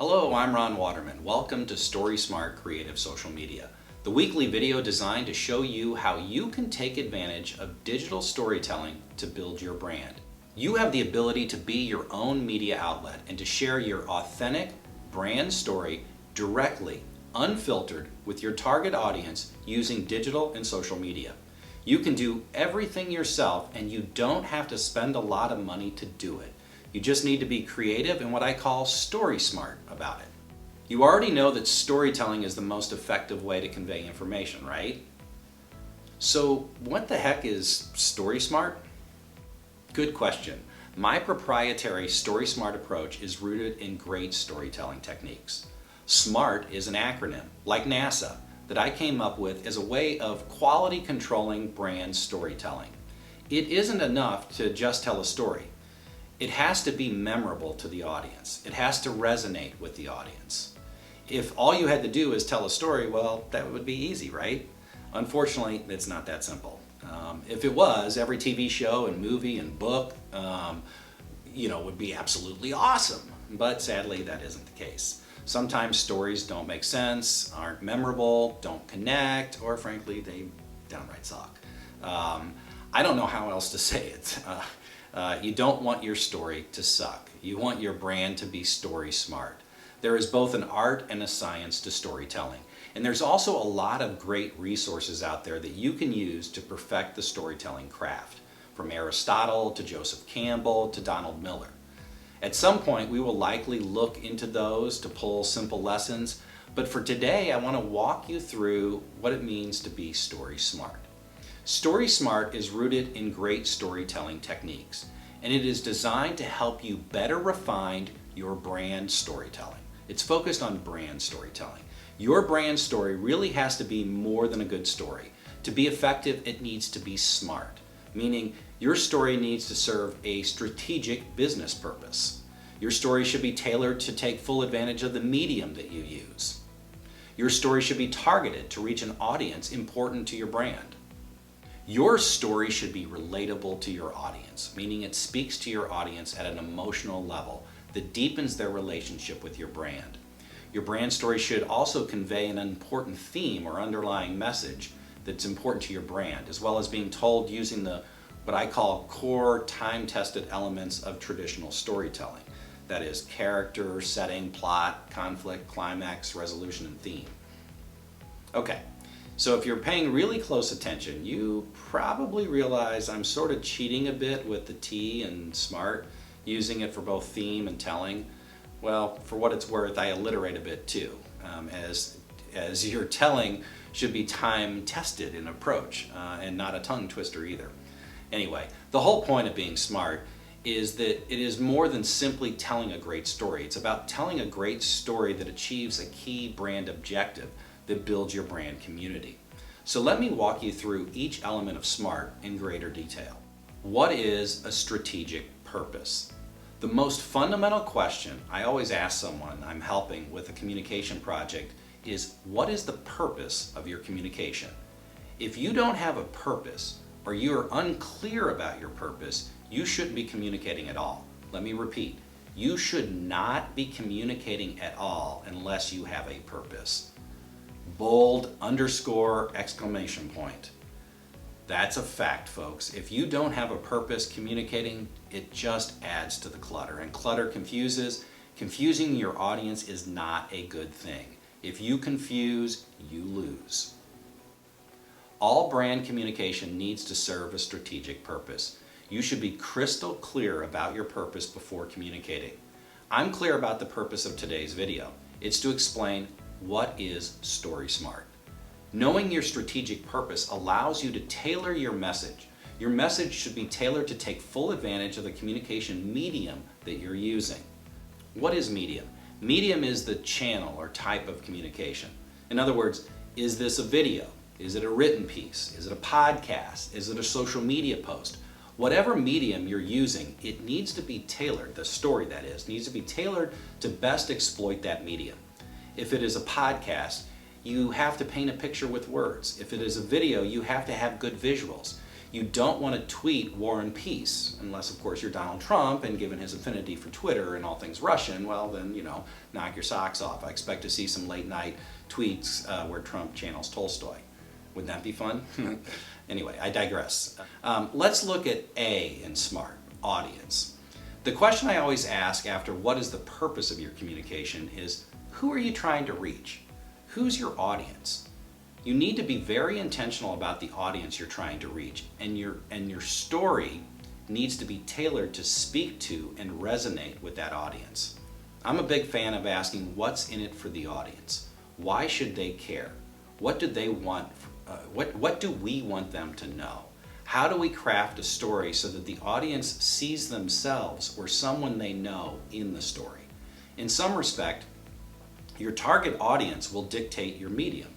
Hello, I'm Ron Waterman. Welcome to StorySMART Creative Social Media, the weekly video designed to show you how you can take advantage of digital storytelling to build your brand. You have the ability to be your own media outlet and to share your authentic brand story directly, unfiltered, with your target audience using digital and social media. You can do everything yourself and you don't have to spend a lot of money to do it. You just need to be creative and what I call story smart about it. You already know that storytelling is the most effective way to convey information, right? So what the heck is story smart? Good question. My proprietary story smart approach is rooted in great storytelling techniques. SMART is an acronym, like NASA, that I came up with as a way of quality controlling brand storytelling. It isn't enough to just tell a story. It has to be memorable to the audience. It has to resonate with the audience. If all you had to do is tell a story, well, that would be easy, right? Unfortunately, it's not that simple. If it was, every TV show and movie and book, would be absolutely awesome. But sadly, that isn't the case. Sometimes stories don't make sense, aren't memorable, don't connect, or frankly, they downright suck. I don't know how else to say it. You don't want your story to suck. You want your brand to be story smart. There is both an art and a science to storytelling. And there's also a lot of great resources out there that you can use to perfect the storytelling craft, from Aristotle to Joseph Campbell to Donald Miller. At some point, we will likely look into those to pull simple lessons, but for today, I want to walk you through what it means to be story smart. Story smart is rooted in great storytelling techniques, and it is designed to help you better refine your brand storytelling. It's focused on brand storytelling. Your brand story really has to be more than a good story. To be effective, it needs to be smart, meaning your story needs to serve a strategic business purpose. Your story should be tailored to take full advantage of the medium that you use. Your story should be targeted to reach an audience important to your brand. Your story should be relatable to your audience, meaning it speaks to your audience at an emotional level that deepens their relationship with your brand. Your brand story should also convey an important theme or underlying message that's important to your brand, as well as being told using what I call core time-tested elements of traditional storytelling. That is character, setting, plot, conflict, climax, resolution, and theme. Okay, so if you're paying really close attention, you probably realize I'm sort of cheating a bit with the T and SMART, using it for both theme and telling. Well, for what it's worth, I alliterate a bit too, as your telling should be time-tested in approach and not a tongue twister either. Anyway, the whole point of being smart is that it is more than simply telling a great story. It's about telling a great story that achieves a key brand objective that builds your brand community. So let me walk you through each element of SMART in greater detail. What is a strategic purpose? The most fundamental question I always ask someone I'm helping with a communication project is, what is the purpose of your communication? If you don't have a purpose, or you're unclear about your purpose, you shouldn't be communicating at all. Let me repeat, you should not be communicating at all unless you have a purpose. Bold, underscore, exclamation point. That's a fact, folks. If you don't have a purpose communicating, it just adds to the clutter, and clutter confuses. Confusing your audience is not a good thing. If you confuse, you lose. All brand communication needs to serve a strategic purpose. You should be crystal clear about your purpose before communicating. I'm clear about the purpose of today's video. It's to explain what is Story Smart. Knowing your strategic purpose allows you to tailor your message. Your message should be tailored to take full advantage of the communication medium that you're using. What is medium? Medium is the channel or type of communication. In other words, is this a video? Is it a written piece? Is it a podcast? Is it a social media post? Whatever medium you're using, it needs to be tailored, the story that is, needs to be tailored to best exploit that medium. If it is a podcast, you have to paint a picture with words. If it is a video, you have to have good visuals. You don't want to tweet war and peace, unless of course you're Donald Trump, and given his affinity for Twitter and all things Russian, well then, knock your socks off. I expect to see some late night tweets where Trump channels Tolstoy. Wouldn't that be fun? Anyway, I digress. Let's look at A in SMART, audience. The question I always ask after what is the purpose of your communication is, who are you trying to reach? Who's your audience? You need to be very intentional about the audience you're trying to reach, and your story needs to be tailored to speak to and resonate with that audience. I'm a big fan of asking what's in it for the audience. Why should they care? What do they want? What do we want them to know? How do we craft a story so that the audience sees themselves or someone they know in the story? In some respect, your target audience will dictate your medium.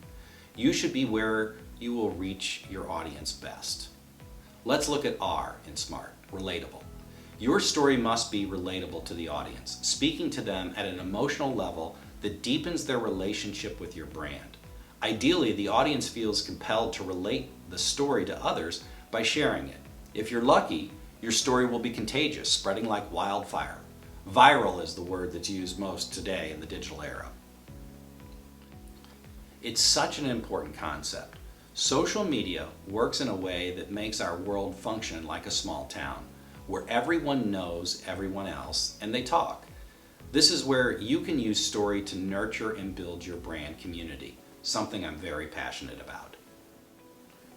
You should be where you will reach your audience best. Let's look at R in SMART, relatable. Your story must be relatable to the audience, speaking to them at an emotional level that deepens their relationship with your brand. Ideally, the audience feels compelled to relate the story to others by sharing it. If you're lucky, your story will be contagious, spreading like wildfire. Viral is the word that's used most today in the digital era. It's such an important concept. Social media works in a way that makes our world function like a small town, where everyone knows everyone else and they talk. This is where you can use story to nurture and build your brand community, something I'm very passionate about.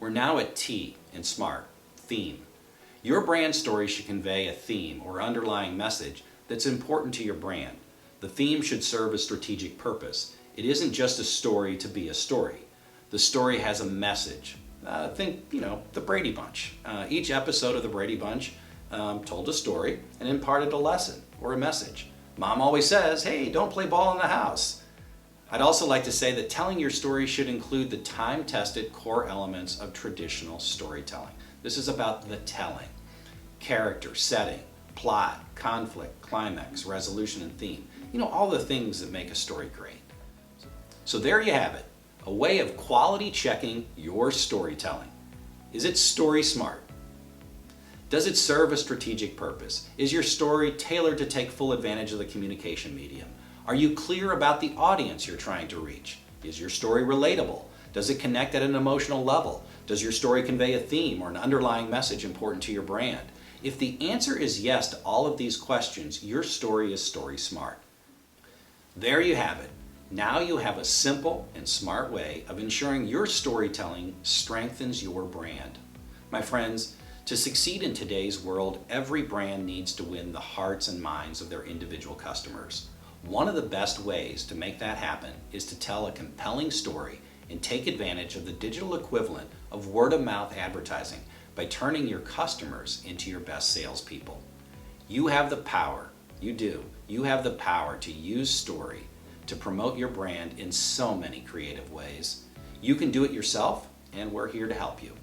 We're now at T in SMART, theme. Your brand story should convey a theme or underlying message that's important to your brand. The theme should serve a strategic purpose. It isn't just a story to be a story. The story has a message. Think, the Brady Bunch. Each episode of the Brady Bunch told a story and imparted a lesson or a message. Mom always says, hey, don't play ball in the house. I'd also like to say that telling your story should include the time-tested core elements of traditional storytelling. This is about the telling. Character, setting, plot, conflict, climax, resolution, and theme. All the things that make a story great. So there you have it, a way of quality checking your storytelling. Is it story smart? Does it serve a strategic purpose? Is your story tailored to take full advantage of the communication medium? Are you clear about the audience you're trying to reach? Is your story relatable? Does it connect at an emotional level? Does your story convey a theme or an underlying message important to your brand? If the answer is yes to all of these questions, your story is story smart. There you have it. Now you have a simple and smart way of ensuring your storytelling strengthens your brand. My friends, to succeed in today's world, every brand needs to win the hearts and minds of their individual customers. One of the best ways to make that happen is to tell a compelling story and take advantage of the digital equivalent of word-of-mouth advertising by turning your customers into your best salespeople. You have the power, you do. You have the power to use story to promote your brand in so many creative ways. You can do it yourself, and we're here to help you.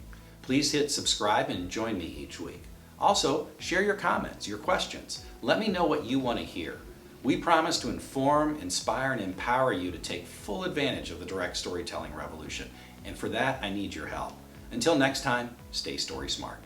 Please hit subscribe and join me each week. Also, share your comments, your questions. Let me know what you want to hear. We promise to inform, inspire, and empower you to take full advantage of the direct storytelling revolution. And for that, I need your help. Until next time, stay story smart.